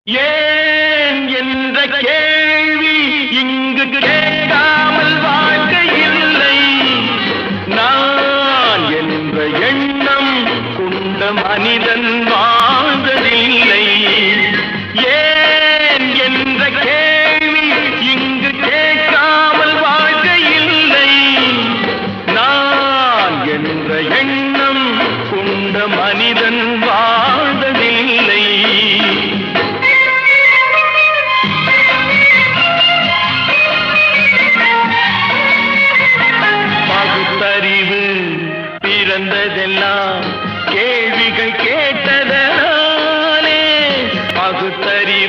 ஏன் என்ற கேள்வி இங்கு கேட்காமல் வாழ்க்கை இல்லை. நான் என்ற எண்ணம் கொண்ட மனிதன் வாழ்ந்ததில்லை. ஏன் என்ற கேள்வி இங்கு கேட்காமல் வாழ்க்கை இல்லை. நான் என்ற எண்ணம் கொண்ட மனிதன் வாழ்ந்ததில்லை. பகுத்தறிவு பிறந்ததெல்லாம் கேள்விகள் கேட்டதனாலே. பகுத்தறிவு